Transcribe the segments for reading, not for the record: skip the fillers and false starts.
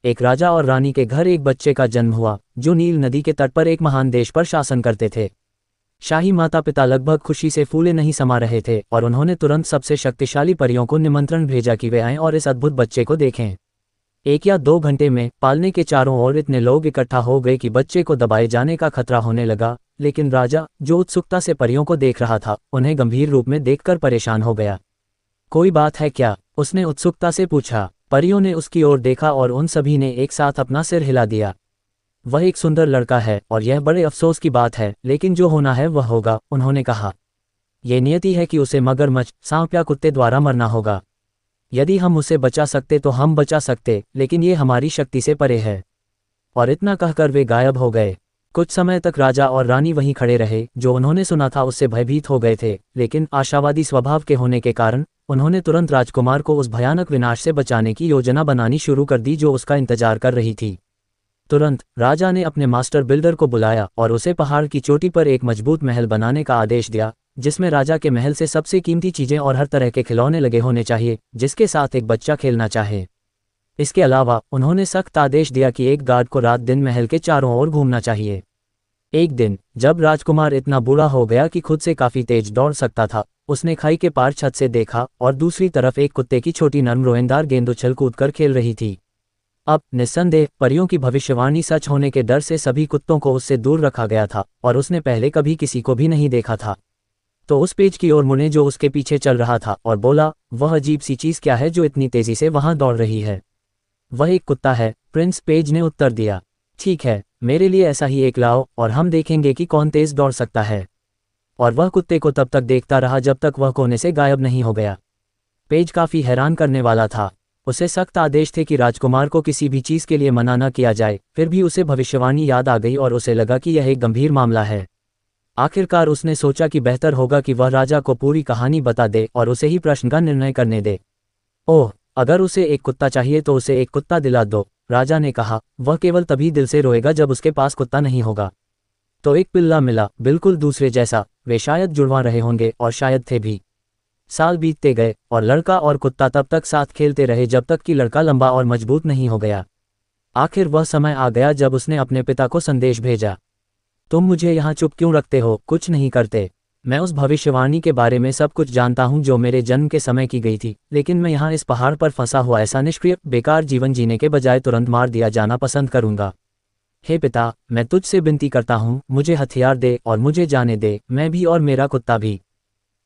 एक राजा और रानी के घर एक बच्चे का जन्म हुआ, जो नील नदी के तट पर एक महान देश पर शासन करते थे। शाही माता पिता लगभग खुशी से फूले नहीं समा रहे थे और उन्होंने तुरंत सबसे शक्तिशाली परियों को निमंत्रण भेजा कि वे आएं और इस अद्भुत बच्चे को देखें। 1 या 2 घंटे में पालने के चारों ओर इतने लोग इकट्ठा हो गए कि बच्चे को दबाए जाने का खतरा होने लगा, लेकिन राजा, जो उत्सुकता से परियों को देख रहा था, उन्हें गंभीर रूप में देखकर परेशान हो गया। कोई बात है क्या? उसने उत्सुकता से पूछा। परियों ने उसकी ओर देखा और उन सभी ने एक साथ अपना सिर हिला दिया। वह एक सुंदर लड़का है और यह बड़े अफसोस की बात है, लेकिन जो होना है वह होगा, उन्होंने कहा। ये नियति है कि उसे मगरमच्छ, सांप या कुत्ते द्वारा मरना होगा। यदि हम उसे बचा सकते तो हम बचा सकते, लेकिन ये हमारी शक्ति से परे है। और इतना कहकर वे गायब हो गए। कुछ समय तक राजा और रानी वहीं खड़े रहे। जो उन्होंने सुना था उससे भयभीत हो गए थे, लेकिन आशावादी स्वभाव के होने के कारण उन्होंने तुरंत राजकुमार को उस भयानक विनाश से बचाने की योजना बनानी शुरू कर दी जो उसका इंतजार कर रही थी। तुरंत राजा ने अपने मास्टर बिल्डर को बुलाया और उसे पहाड़ की चोटी पर एक मजबूत महल बनाने का आदेश दिया, जिसमें राजा के महल से सबसे कीमती चीजें और हर तरह के खिलौने लगे होने चाहिए, जिसके साथ एक बच्चा खेलना चाहे। इसके अलावा उन्होंने सख्त आदेश दिया कि एक गार्ड को रात दिन महल के चारों ओर घूमना चाहिए। एक दिन जब राजकुमार इतना बूढ़ा हो गया कि खुद से काफी तेज दौड़ सकता था, उसने खाई के पार छत से देखा और दूसरी तरफ एक कुत्ते की छोटी नर्म रोएंदार गेंद उछल कूद कर खेल रही थी। अब निस्संदेह परियों की भविष्यवाणी सच होने के डर से सभी कुत्तों को उससे दूर रखा गया था और उसने पहले कभी किसी को भी नहीं देखा था। तो उस पेज की ओर मुड़े जो उसके पीछे चल रहा था और बोला, वह अजीब सी चीज क्या है जो इतनी तेजी से वहां दौड़ रही है? वह एक कुत्ता है, प्रिंस पेज ने उत्तर दिया। ठीक है, मेरे लिए ऐसा ही एक लाओ और हम देखेंगे कि कौन तेज दौड़ सकता है। और वह कुत्ते को तब तक देखता रहा जब तक वह कोने से गायब नहीं हो गया। पेज काफी हैरान करने वाला था। उसे सख्त आदेश थे कि राजकुमार को किसी भी चीज के लिए मना न किया जाए, फिर भी उसे भविष्यवाणी याद आ गई और उसे लगा कि यह एक गंभीर मामला है। आखिरकार उसने सोचा कि बेहतर होगा कि वह राजा को पूरी कहानी बता दे और उसे ही प्रश्न का निर्णय करने दे। ओह, अगर उसे एक कुत्ता चाहिए तो उसे एक कुत्ता दिला दो, राजा ने कहा। वह केवल तभी दिल से रोएगा जब उसके पास कुत्ता नहीं होगा। तो एक पिल्ला मिला, बिल्कुल दूसरे जैसा। वे शायद जुड़वा रहे होंगे और शायद थे भी। साल बीतते गए और लड़का और कुत्ता तब तक साथ खेलते रहे जब तक कि लड़का लंबा और मजबूत नहीं हो गया। आखिर वह समय आ गया जब उसने अपने पिता को संदेश भेजा। तुम मुझे यहाँ चुप क्यों रखते हो? कुछ नहीं करते? मैं उस भविष्यवाणी के बारे में सब कुछ जानता हूँ जो मेरे जन्म के समय की गई थी, लेकिन मैं यहाँ इस पहाड़ पर फंसा हुआ ऐसा निष्क्रिय बेकार जीवन जीने के बजाय तुरंत मार दिया जाना पसंद करूंगा। हे पिता, मैं तुझसे विनती करता हूँ, मुझे हथियार दे और मुझे जाने दे, मैं भी और मेरा कुत्ता भी।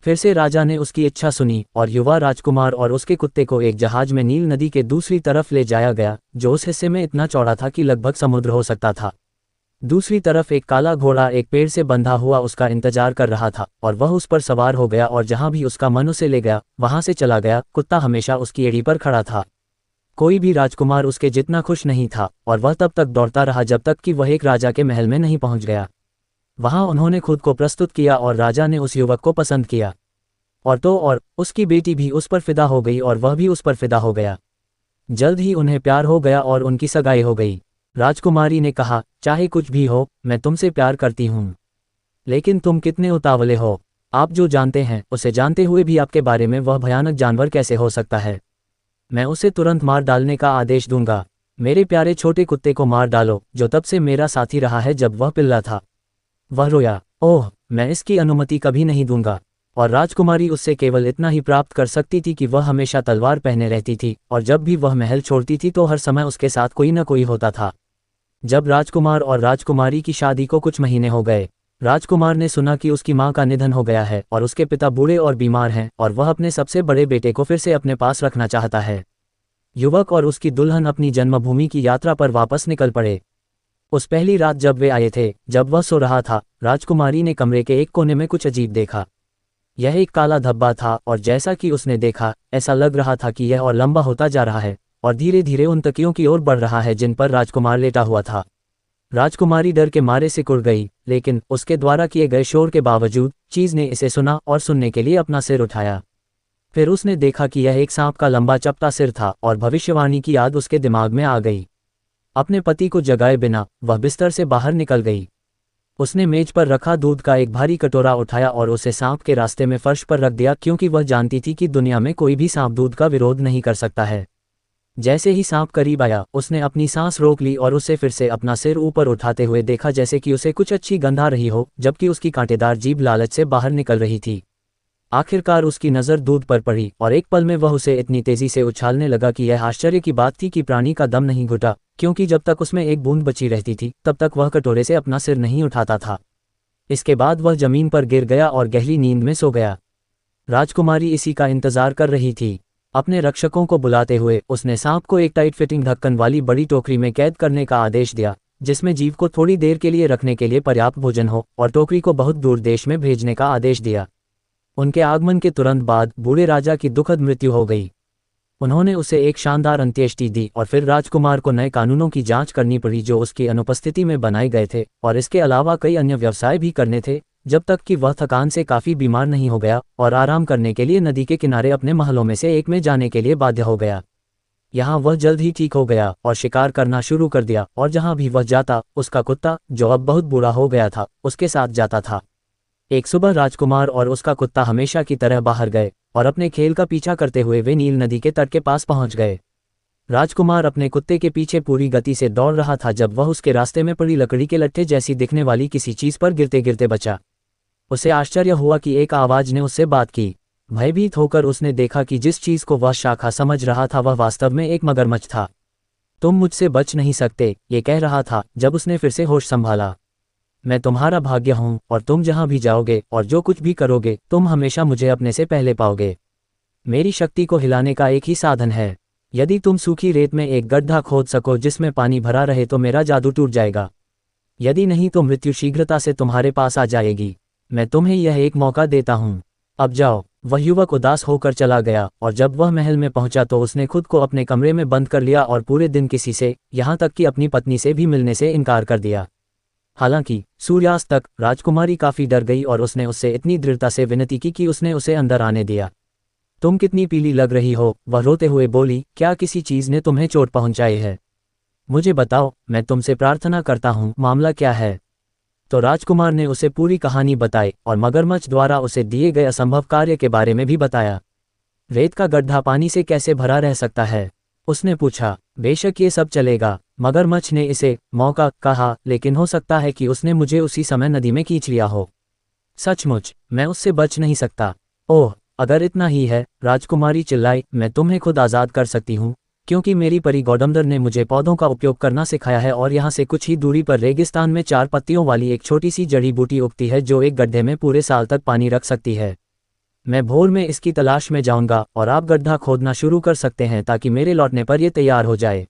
फिर से राजा ने उसकी इच्छा सुनी और युवा राजकुमार और उसके कुत्ते को एक जहाज में नील नदी के दूसरी तरफ ले जाया गया, जो उस हिस्से में इतना चौड़ा था कि लगभग समुद्र हो सकता था। दूसरी तरफ एक काला घोड़ा एक पेड़ से बंधा हुआ उसका इंतजार कर रहा था और वह उस पर सवार हो गया और जहां भी उसका मन उसे ले गया वहां से चला गया। कुत्ता हमेशा उसकी एड़ी पर खड़ा था। कोई भी राजकुमार उसके जितना खुश नहीं था और वह तब तक दौड़ता रहा जब तक कि वह एक राजा के महल में नहीं पहुंच गया। वहां उन्होंने खुद को प्रस्तुत किया और राजा ने उस युवक को पसंद किया। और उसकी बेटी भी उस पर फिदा हो गई और वह भी उस पर फिदा हो गया। जल्द ही उन्हें प्यार हो गया और उनकी सगाई हो गई। राजकुमारी ने कहा, चाहे कुछ भी हो, मैं तुमसे प्यार करती हूँ। लेकिन तुम कितने उतावले हो। आप जो जानते हैं उसे जानते हुए भी आपके बारे में वह भयानक जानवर कैसे हो सकता है? मैं उसे तुरंत मार डालने का आदेश दूंगा। मेरे प्यारे छोटे कुत्ते को मार डालो, जो तब से मेरा साथी रहा है जब वह पिल्ला था। वह रोया। ओह, मैं इसकी अनुमति कभी नहीं दूंगा। और राजकुमारी उससे केवल इतना ही प्राप्त कर सकती थी कि वह हमेशा तलवार पहने रहती थी और जब भी वह महल छोड़ती थी तो हर समय उसके साथ कोई न कोई होता था। जब राजकुमार और राजकुमारी की शादी को कुछ महीने हो गए, राजकुमार ने सुना कि उसकी मां का निधन हो गया है और उसके पिता बूढ़े और बीमार हैं और वह अपने सबसे बड़े बेटे को फिर से अपने पास रखना चाहता है। युवक और उसकी दुल्हन अपनी जन्मभूमि की यात्रा पर वापस निकल पड़े। उस पहली रात जब वे आए थे, जब वह सो रहा था, राजकुमारी ने कमरे के एक कोने में कुछ अजीब देखा। यह एक काला धब्बा था और जैसा कि उसने देखा, ऐसा लग रहा था कि यह और लंबा होता जा रहा है और धीरे धीरे उन तकियों की ओर बढ़ रहा है जिन पर राजकुमार लेटा हुआ था। राजकुमारी डर के मारे सिकुड़ गई, लेकिन उसके द्वारा किए गए शोर के बावजूद चीज ने इसे सुना और सुनने के लिए अपना सिर उठाया। फिर उसने देखा कि यह एक सांप का लंबा चपटा सिर था और भविष्यवाणी की याद उसके दिमाग में आ गई। अपने पति को जगाए बिना वह बिस्तर से बाहर निकल गई। उसने मेज पर रखा दूध का एक भारी कटोरा उठाया और उसे सांप के रास्ते में फर्श पर रख दिया, क्योंकि वह जानती थी कि दुनिया में कोई भी सांप दूध का विरोध नहीं कर सकता है। जैसे ही सांप करीब आया, उसने अपनी सांस रोक ली और उसे फिर से अपना सिर ऊपर उठाते हुए देखा, जैसे कि उसे कुछ अच्छी गंध आ रही हो, जबकि उसकी कांटेदार जीभ लालच से बाहर निकल रही थी। आखिरकार उसकी नज़र दूध पर पड़ी और एक पल में वह उसे इतनी तेजी से उछालने लगा कि यह आश्चर्य की बात थी कि प्राणी का दम नहीं घुटा, क्योंकि जब तक उसमें एक बूंद बची रहती थी तब तक वह कटोरे से अपना सिर नहीं उठाता था। इसके बाद वह जमीन पर गिर गया और गहरी नींद में सो गया। राजकुमारी इसी का इंतजार कर रही थी। अपने रक्षकों को बुलाते हुए उसने सांप को एक टाइट फिटिंग ढक्कन वाली बड़ी टोकरी में कैद करने का आदेश दिया, जिसमें जीव को थोड़ी देर के लिए रखने के लिए पर्याप्त भोजन हो, और टोकरी को बहुत दूर देश में भेजने का आदेश दिया। उनके आगमन के तुरंत बाद बूढ़े राजा की दुखद मृत्यु हो गई। उन्होंने उसे एक शानदार अंत्येष्टि दी और फिर राजकुमार को नए कानूनों की जांच करनी पड़ी जो उसकी अनुपस्थिति में बनाए गए थे, और इसके अलावा कई अन्य व्यवसाय भी करने थे, जब तक कि वह थकान से काफ़ी बीमार नहीं हो गया और आराम करने के लिए नदी के किनारे अपने महलों में से एक में जाने के लिए बाध्य हो गया। यहाँ वह जल्द ही ठीक हो गया और शिकार करना शुरू कर दिया, और जहाँ भी वह जाता उसका कुत्ता, जो अब बहुत बूढ़ा हो गया था, उसके साथ जाता था। एक सुबह राजकुमार और उसका कुत्ता हमेशा की तरह बाहर गए और अपने खेल का पीछा करते हुए वे नील नदी के तट के पास पहुंच गए। राजकुमार अपने कुत्ते के पीछे पूरी गति से दौड़ रहा था जब वह उसके रास्ते में पड़ी लकड़ी के लट्ठे जैसी दिखने वाली किसी चीज पर गिरते गिरते बचा। उसे आश्चर्य हुआ कि एक आवाज ने उससे बात की। भयभीत होकर उसने देखा कि जिस चीज को वह शाखा समझ रहा था वह वास्तव में एक मगरमच्छ था। तुम मुझसे बच नहीं सकते, ये कह रहा था जब उसने फिर से होश संभाला। मैं तुम्हारा भाग्य हूँ और तुम जहाँ भी जाओगे और जो कुछ भी करोगे तुम हमेशा मुझे अपने से पहले पाओगे। मेरी शक्ति को हिलाने का एक ही साधन है। यदि तुम सूखी रेत में एक गड्ढा खोद सको जिसमें पानी भरा रहे तो मेरा जादू टूट जाएगा। यदि नहीं तो मृत्यु शीघ्रता से तुम्हारे पास आ जाएगी। मैं तुम्हें यह एक मौका देता हूँ, अब जाओ। वह युवक उदास होकर चला गया और जब वह महल में पहुंचा तो उसने खुद को अपने कमरे में बंद कर लिया और पूरे दिन किसी से, यहाँ तक कि अपनी पत्नी से भी मिलने से इनकार कर दिया। हालांकि सूर्यास्त तक राजकुमारी काफी डर गई और उसने उससे इतनी दृढ़ता से विनती की कि उसने उसे अंदर आने दिया। तुम कितनी पीली लग रही हो, वह रोते हुए बोली। क्या किसी चीज ने तुम्हें चोट पहुंचाई है? मुझे बताओ, मैं तुमसे प्रार्थना करता हूँ, मामला क्या है? तो राजकुमार ने उसे पूरी कहानी बताई और मगरमच्छ द्वारा उसे दिए गए असंभव कार्य के बारे में भी बताया। रेत का गड्ढा पानी से कैसे भरा रह सकता है? उसने पूछा। बेशक ये सब चलेगा, मगरमच्छ ने इसे मौका कहा, लेकिन हो सकता है कि उसने मुझे उसी समय नदी में खींच लिया हो। सचमुच मैं उससे बच नहीं सकता। ओह, अगर इतना ही है, राजकुमारी चिल्लाई, मैं तुम्हें खुद आज़ाद कर सकती हूँ, क्योंकि मेरी परी गौडमदर ने मुझे पौधों का उपयोग करना सिखाया है और यहाँ से कुछ ही दूरी पर रेगिस्तान में 4 पत्तियों वाली एक छोटी सी जड़ी बूटी उगती है जो एक गड्ढे में पूरे साल तक पानी रख सकती है। मैं भोर में इसकी तलाश में जाऊंगा और आप गड्ढा खोदना शुरू कर सकते हैं ताकि मेरे लौटने पर यह तैयार हो जाए।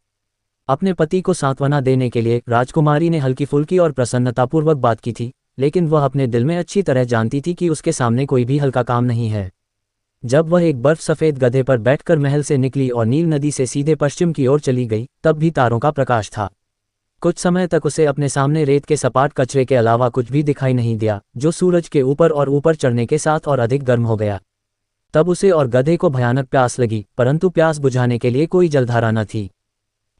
अपने पति को सांत्वना देने के लिए राजकुमारी ने हल्की फुल्की और प्रसन्नतापूर्वक बात की थी, लेकिन वह अपने दिल में अच्छी तरह जानती थी कि उसके सामने कोई भी हल्का काम नहीं है। जब वह एक बर्फ सफ़ेद गधे पर बैठकर महल से निकली और नील नदी से सीधे पश्चिम की ओर चली गई, तब भी तारों का प्रकाश था। कुछ समय तक उसे अपने सामने रेत के सपाट कचरे के अलावा कुछ भी दिखाई नहीं दिया, जो सूरज के ऊपर और ऊपर चढ़ने के साथ और अधिक गर्म हो गया। तब उसे और गधे को भयानक प्यास लगी, परंतु प्यास बुझाने के लिए कोई जलधारा न थी,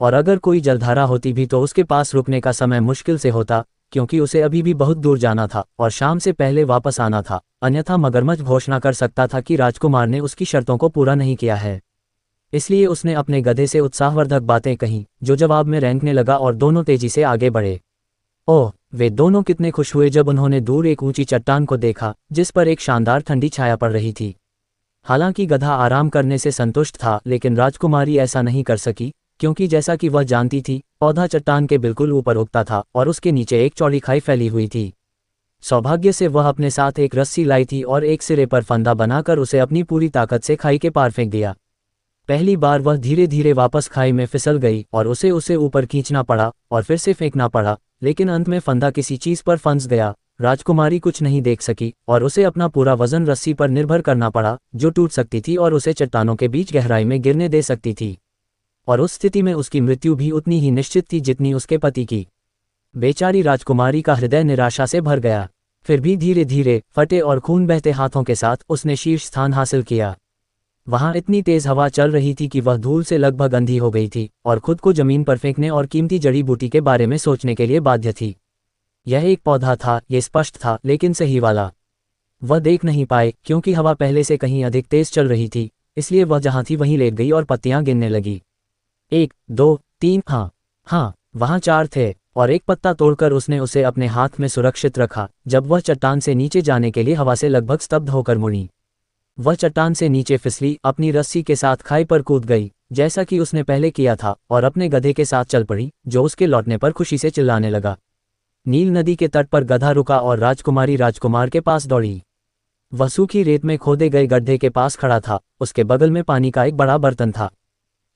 और अगर कोई जलधारा होती भी तो उसके पास रुकने का समय मुश्किल से होता, क्योंकि उसे अभी भी बहुत दूर जाना था और शाम से पहले वापस आना था, अन्यथा मगरमच्छ घोषणा कर सकता था कि राजकुमार ने उसकी शर्तों को पूरा नहीं किया है। इसलिए उसने अपने गधे से उत्साहवर्धक बातें कहीं, जो जवाब में रेंकने लगा और दोनों तेजी से आगे बढ़े। ओह, वे दोनों कितने खुश हुए जब उन्होंने दूर एक ऊंची चट्टान को देखा जिस पर एक शानदार ठंडी छाया पड़ रही थी। हालांकि गधा आराम करने से संतुष्ट था, लेकिन राजकुमारी ऐसा नहीं कर सकी, क्योंकि जैसा कि वह जानती थी, पौधा चट्टान के बिल्कुल ऊपर उगता था और उसके नीचे एक चौड़ी खाई फैली हुई थी। सौभाग्य से वह अपने साथ एक रस्सी लाई थी और एक सिरे पर फंदा बनाकर उसे अपनी पूरी ताकत से खाई के पार फेंक दिया। पहली बार वह धीरे धीरे वापस खाई में फिसल गई और उसे ऊपर खींचना पड़ा और फिर से फेंकना पड़ा, लेकिन अंत में फंदा किसी चीज पर फंस गया। राजकुमारी कुछ नहीं देख सकी और उसे अपना पूरा वजन रस्सी पर निर्भर करना पड़ा, जो टूट सकती थी और उसे चट्टानों के बीच गहराई में गिरने दे सकती थी। और उस स्थिति में उसकी मृत्यु भी उतनी ही निश्चित थी जितनी उसके पति की। बेचारी राजकुमारी का हृदय निराशा से भर गया। फिर भी धीरे धीरे फटे और खून बहते हाथों के साथ उसने शीर्ष स्थान हासिल किया। वहां इतनी तेज हवा चल रही थी कि वह धूल से लगभग अंधी हो गई थी और खुद को जमीन पर फेंकने और कीमती जड़ी बूटी के बारे में सोचने के लिए बाध्य थी। यह एक पौधा था, ये स्पष्ट था, लेकिन सही वाला। वह देख नहीं पाए क्योंकि हवा पहले से कहीं अधिक तेज चल रही थी, इसलिए वह जहां थी वहीं लेट गई और पत्तियां गिरने लगी। 1 2 3 हाँ हाँ, वहां 4 थे, और एक पत्ता तोड़कर उसने उसे अपने हाथ में सुरक्षित रखा जब वह चट्टान से नीचे जाने के लिए हवा से लगभग स्तब्ध होकर मुड़ी। वह चट्टान से नीचे फिसली, अपनी रस्सी के साथ खाई पर कूद गई, जैसा कि उसने पहले किया था, और अपने गधे के साथ चल पड़ी, जो उसके लौटने पर खुशी से चिल्लाने लगा। नील नदी के तट पर गधा रुका और राजकुमारी राजकुमार के पास दौड़ी। वह सूखी रेत में खोदे गए गड्ढे के पास खड़ा था, उसके बगल में पानी का एक बड़ा बर्तन था।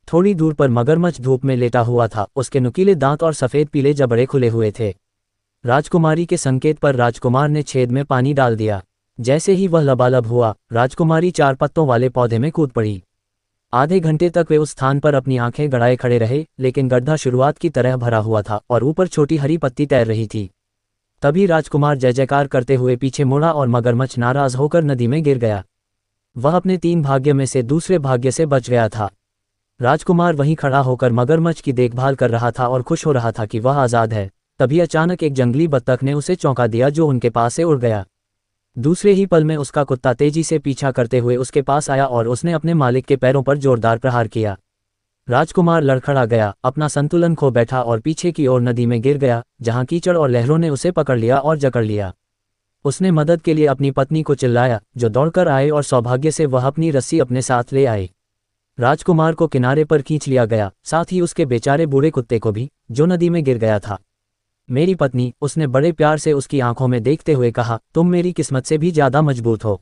थोड़ी दूर पर मगरमच्छ धूप में लेटा हुआ था, उसके नुकीले दांत और सफ़ेद पीले जबड़े खुले हुए थे। राजकुमारी के संकेत पर राजकुमार ने छेद में पानी डाल दिया। जैसे ही वह लबालब हुआ, राजकुमारी 4 पत्तों वाले पौधे में कूद पड़ी। आधे घंटे तक वे उस स्थान पर अपनी आंखें गड़ाए खड़े रहे, लेकिन गड्ढा शुरुआत की तरह भरा हुआ था और ऊपर छोटी हरी पत्ती तैर रही थी। तभी राजकुमार जय जयकार करते हुए पीछे मुड़ा और मगरमच्छ नाराज होकर नदी में गिर गया। वह अपने 3 भाग्य में से दूसरे भाग्य से बच गया था। राजकुमार वहीं खड़ा होकर मगरमच्छ की देखभाल कर रहा था और खुश हो रहा था कि वह आज़ाद है। तभी अचानक एक जंगली बत्तख ने उसे चौंका दिया, जो उनके पास से उड़ गया। दूसरे ही पल में उसका कुत्ता तेजी से पीछा करते हुए उसके पास आया और उसने अपने मालिक के पैरों पर जोरदार प्रहार किया। राजकुमार लड़खड़ा गया, अपना संतुलन खो बैठा और पीछे की ओर नदी में गिर गया, जहां कीचड़ और लहरों ने उसे पकड़ लिया और जकड़ लिया। उसने मदद के लिए अपनी पत्नी को चिल्लाया, जो दौड़कर आए और सौभाग्य से वह अपनी रस्सी अपने साथ ले आए। राजकुमार को किनारे पर खींच लिया गया, साथ ही उसके बेचारे बूढ़े कुत्ते को भी, जो नदी में गिर गया था। मेरी पत्नी, उसने बड़े प्यार से उसकी आंखों में देखते हुए कहा, तुम मेरी किस्मत से भी ज्यादा मजबूत हो।